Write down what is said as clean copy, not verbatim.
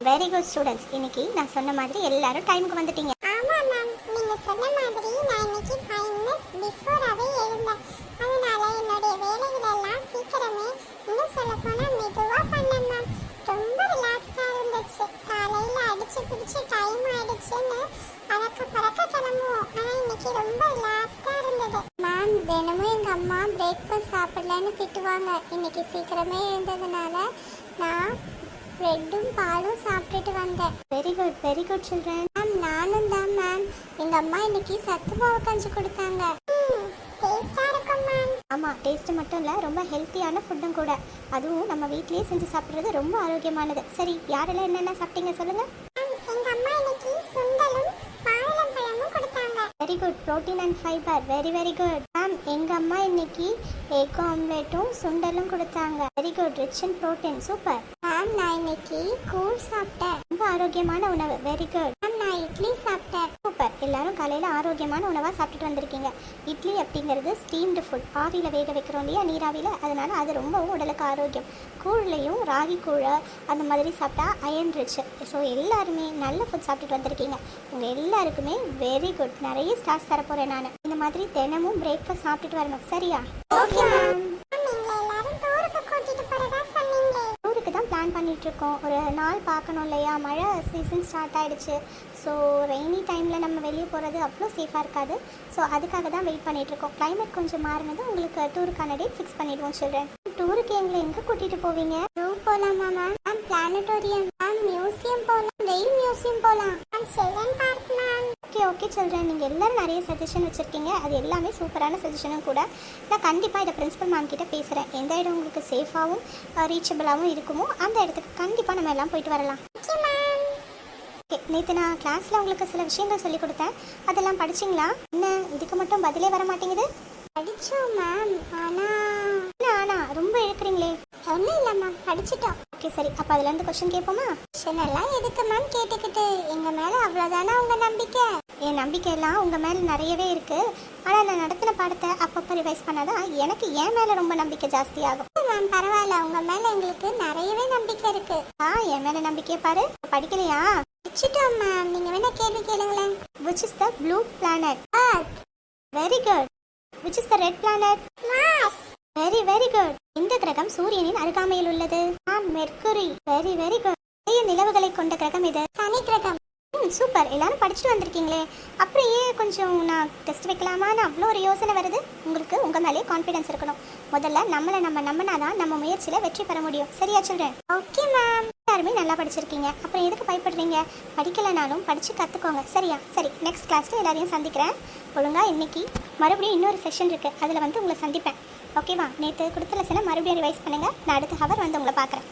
Very good students. இன்னைக்கு நான் சொன்ன மாதிரி எல்லாரும் டைமுக்கு வந்துட்டீங்க. ஆமா மேம், நீங்க சொன்ன மாதிரி நான் இன்னைக்கு 5 minutes பிஃபோராவே எழுந்தேன். அதனால என்னோட வேலைகள் எல்லாம் சீக்கிரமே, இன்னும் சொல்ல போனா மெதுவா பண்ணேன் மேம். ரொம்ப ரிலாக்ஸா இருந்துச்சு. காலையில அடிச்சு பிடிச்சு டைம் ஆயிடுச்சுன்னு பறக்க கிளம்புவோம். ஆனா இன்னைக்கு ரொம்ப ரிலாக்ஸா இருந்தது மேம். தினமும் எங்க அம்மா பிரேக்ஃபாஸ்ட் சாப்பிடலன்னு திட்டுவாங்க. இன்னைக்கு சீக்கிரமே எழுந்ததுனால நான் பிரெட்டும் பாலும் சாப்பிட்டுட்டு வந்தேன். Very good children. மேம் நானும் தான் மேம். எங்க அம்மா இன்னைக்கு சத்து மாவு கஞ்சி கொடுத்தாங்க. டேஸ்டா இருக்கும் மேம். ஆமாம், டேஸ்ட்டு மட்டும் இல்லை, ரொம்ப ஹெல்த்தியான ஃபுட்டும் கூட. அதுவும் நம்ம வீட்லேயே செஞ்சு சாப்பிட்றது ரொம்ப ஆரோக்கியமானது. சரி, யாரெல்லாம் என்னென்ன சாப்பிட்டீங்க சொல்லுங்கள். எங்க அம்மா இன்னைக்கு சுண்டலும் மாதுளம்பழமும் கொடுத்தாங்க. Very good, protein and fibre. Very good ma'am. எங்கள் அம்மா இன்னைக்கு எக் ஆம்லேட்டும் சுண்டலும் கொடுத்தாங்க. Very good, rich and protein. Super ma'am. நான் இன்னைக்கு கூழ் சாப்பிட்டேன். ரொம்ப ஆரோக்கியமான உணவு. Very good ma'am. நான் இட்லி சாப்பிட்டேன். சூப்பர். எல்லாரும் காலையில் ஆரோக்கியமான உணவாக சாப்பிட்டுட்டு வந்திருக்கீங்க. இட்லி அப்படிங்கிறது ஸ்டீம்டு ஃபுட். ஆவியில் வேக வைக்கிறோம் இல்லையா, நீராவியில். அதனால அது ரொம்பவும் உடலுக்கு ஆரோக்கியம். கூழ்லையும் ராகி கூழ் அந்த மாதிரி சாப்பிட்டா அயன் ரிச். ஸோ எல்லாருமே நல்ல ஃபுட் சாப்பிட்டுட்டு வந்திருக்கீங்க. உங்கள் எல்லாருக்குமே வெரி குட். நிறைய ஸ்டார்ஸ் தரப்போகிறேன் நான். இந்த மாதிரி தினமும் பிரேக்ஃபாஸ்ட் சாப்பிட்டுட்டு வரணும். சரியா? Okay ma'am. நீங்க எல்லாரும் டூருக்கு கூட்டிட்டு போறதா சொன்னீங்க. டூருக்கு தான் பிளான் பண்ணிட்டு இருக்கோம். ஒரு நாள் பார்க்கணும் இல்லையா, மழை சீசன் ஸ்டார்ட் ஆயிடுச்சு. ஸோ ரெய்னி டைமில் நம்ம வெளியே போகிறது அவ்வளோ சேஃபாக இருக்காது. ஸோ அதுக்காக தான் வெயிட் பண்ணிகிட்ருக்கோம். கிளைமேட் கொஞ்சம் மாறினது உங்களுக்கு டூருக்கான டேட் ஃபிக்ஸ் பண்ணிடுவோம் சில்ட்ரன். டூருக்கு எங்களை எங்கே கூட்டிகிட்டு போவீங்க? ஜூ போகலாமா ma'am? Ma'am planetarium ma'am, museum போகலாம், ரெயில் மியூசியம் போகலாம் ma'am, children park ma'am. Okay children, நீங்கள் எல்லோரும் நிறைய சஜஷன் வச்சுருக்கீங்க. அது எல்லாமே சூப்பரான சஜஷனும் கூட. நான் கண்டிப்பாக இதை பிரின்சிபல் மேம் கிட்ட பேசுகிறேன். எந்த இடம் உங்களுக்கு சேஃபாகவும் ரீச்சபிளாகவும் இருக்குமோ அந்த இடத்துக்கு கண்டிப்பாக நம்ம எல்லாம் போயிட்டு வரலாம். Okay ma'am. ஓகே, நேற்று நான் கிளாஸில் உங்களுக்கு சில விஷயங்கள் சொல்லி கொடுத்தேன். அதெல்லாம் படிச்சிங்களா? என்ன இதுக்கு மட்டும் பதிலே வர மாட்டேங்குது? படித்தோம் மேம். ஆனால் ரொம்ப இழுக்கிறீங்களே. ஒன்றும் இல்லை மேம், படிச்சிட்டோம். ஓகே சரி, அப்போ அதுலேருந்து கொஸ்டின் கேட்போமா? கொஸ்டின் எல்லாம் எதுக்கு மேம் கேட்டுக்கிட்டு? எங்கள் மேலே அவ்வளோதானே உங்கள் நம்பிக்கை? என் நம்பிக்கையெல்லாம் உங்கள் மேலே நிறையவே இருக்குது. ஆனால் நான் நடத்தின பாடத்தை அப்பப்போ ரிவைஸ் பண்ணாதான் எனக்கு என் மேலே ரொம்ப நம்பிக்கை ஜாஸ்தியாகும். மேம் பரவாயில்ல, உங்கள் மேலே எங்களுக்கு நிறையவே நம்பிக்கை இருக்கு. என் மேலே நம்பிக்கையை பாரு. படிக்கலையா? படிச்சிட்டோம் மேம். நீங்கள் வேணா கேள்வி கேளுங்களேன். Which is the blue planet? Earth. Very good. Which is the red planet? Mars. Very good. இந்த கிரகம் சூரியனின் அருகாமையில் உள்ளது. மெர்க்குரி. Very good. நிறைய நிலவுகளை கொண்ட கிரகம் இது. சனி கிரகம். சூப்பர். எல்லாரும் படிச்சுட்டு வந்திருக்கீங்களே, அப்புறம் ஏன் கொஞ்சம் நான் டெஸ்ட் வைக்கலாமான்னு அவ்வளோ ஒரு யோசனை வருது உங்களுக்கு? உங்கள் மேலேயே கான்ஃபிடன்ஸ் இருக்கணும். முதல்ல நம்மளை நம்ம நம்பினாதான் நம்ம முயற்சியில் வெற்றி பெற முடியும். சரியா சில்ட்ரன்? Okay ma'am. எல்லாருமே நல்லா படிச்சிருக்கீங்க. அப்புறம் எதுக்கு பயப்படுறீங்க? படிக்கலைனாலும் படித்து கற்றுக்கோங்க. சரியா? சரி, நெக்ஸ்ட் கிளாஸில் எல்லாரையும் சந்திக்கிறேன். ஒழுங்காக இன்னைக்கு மறுபடியும் இன்னொரு செஷன் இருக்குது, அதில் உங்களை சந்திப்பேன். ஓகேவா? நேற்று கொடுத்த லெசனை மறுபடியும் ரிவைஸ் பண்ணுங்கள். நான் அடுத்த ஹவர் உங்களை பார்க்குறேன்.